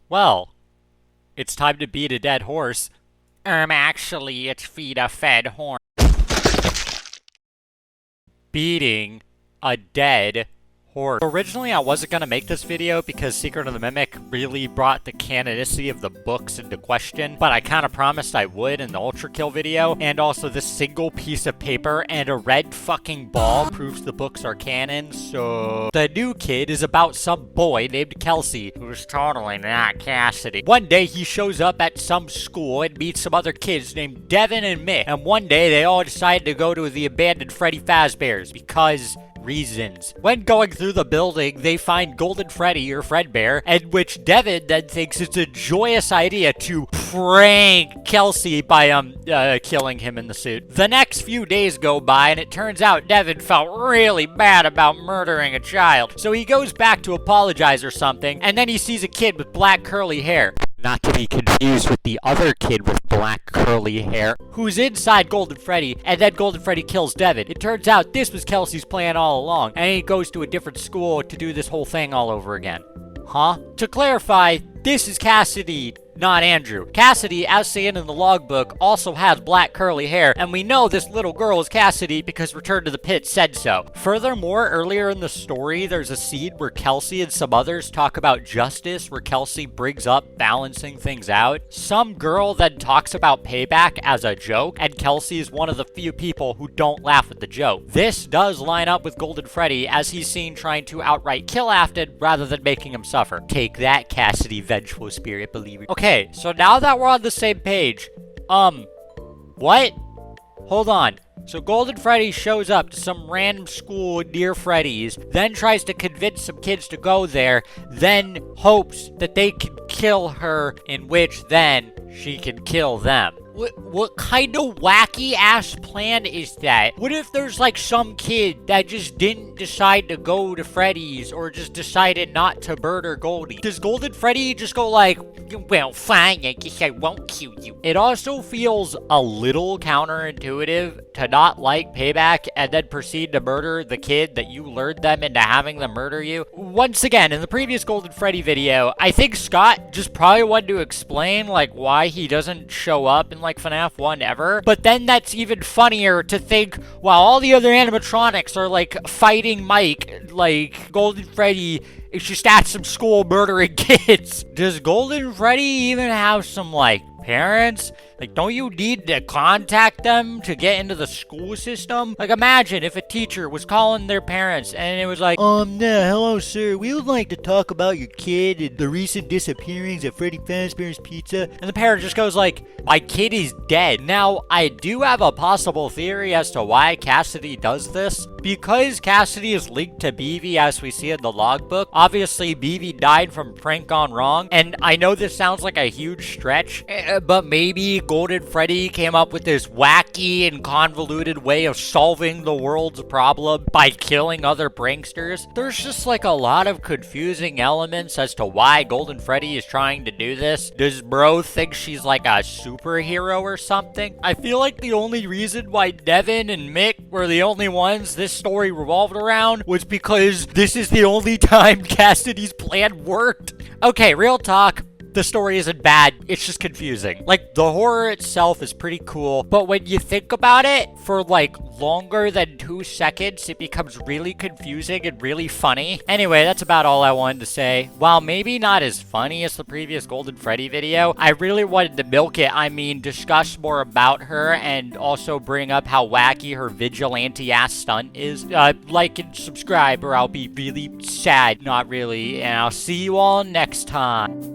Well, it's time to beat a dead horse. Actually, it's feed a fed horse. Beating a dead horse. Originally, I wasn't going to make this video because Secret of the Mimic really brought the canonicity of the books into question, but I kind of promised I would in the Ultra Kill video, and also this single piece of paper and a red fucking ball proves the books are canon, so... The new kid is about some boy named Kelsey, who's totally not Cassidy. One day, he shows up at some school and meets some other kids named Devin and Mick, and one day, they all decide to go to the abandoned Freddy Fazbear's, because... reasons. When going through the building, they find Golden Freddy or Fredbear, and which Devin then thinks it's a joyous idea to prank Kelsey by killing him in the suit. The next few days go by, and it turns out Devin felt really bad about murdering a child. So he goes back to apologize or something, and then he sees a kid with black curly hair. Not to be confused with the other kid with black curly hair, who's inside Golden Freddy, and then Golden Freddy kills Devin. It turns out this was Kelsey's plan all along, and he goes to a different school to do this whole thing all over again. Huh? To clarify, this is Cassidy, not Andrew. Cassidy, as seen in the logbook, also has black curly hair, and we know this little girl is Cassidy because Return to the Pit said so. Furthermore, earlier in the story, there's a scene where Kelsey and some others talk about justice, where Kelsey brings up balancing things out. Some girl then talks about payback as a joke, and Kelsey is one of the few people who don't laugh at the joke. This does line up with Golden Freddy, as he's seen trying to outright kill Afton rather than making him suffer. Take that, Cassidy, vengeful spirit believer. Okay, so now that we're on the same page, what? Hold on. So Golden Freddy shows up to some random school near Freddy's, then tries to convince some kids to go there, then hopes that they can kill her, in which then she can kill them. What kind of wacky-ass plan is that? What if there's, like, some kid that just didn't decide to go to Freddy's or just decided not to murder Goldie? Does Golden Freddy just go like, well, fine, I guess I won't kill you? It also feels a little counterintuitive to not like payback and then proceed to murder the kid that you lured them into having them murder you. Once again, in the previous Golden Freddy video, I think Scott just probably wanted to explain, like, why he doesn't show up in like Fnaf 1 ever, but then that's even funnier to think while all the other animatronics are like fighting Mike, like Golden Freddy is just at some school murdering kids. Does Golden Freddy even have some like parents? Like, don't you need to contact them to get into the school system? Like, imagine if a teacher was calling their parents and it was like, hello, sir. We would like to talk about your kid and the recent disappearance at Freddy Fazbear's Pizza. And the parent just goes like, my kid is dead. Now, I do have a possible theory as to why Cassidy does this. Because Cassidy is linked to BB as we see in the logbook, obviously BB died from prank gone wrong. And I know this sounds like a huge stretch, but maybe Golden Freddy came up with this wacky and convoluted way of solving the world's problem by killing other pranksters. There's just like a lot of confusing elements as to why Golden Freddy is trying to do this. Does bro think she's like a superhero or something? I feel like the only reason why Devin and Mick were the only ones this story revolved around was because this is the only time Cassidy's plan worked. Okay, real talk. The story isn't bad, it's just confusing. Like, the horror itself is pretty cool, but when you think about it for like longer than 2 seconds, it becomes really confusing and really funny. Anyway, that's about all I wanted to say. While maybe not as funny as the previous Golden Freddy video, I really wanted to milk it. I mean, discuss more about her and also bring up how wacky her vigilante-ass stunt is. Like and subscribe or I'll be really sad. Not really, and I'll see you all next time.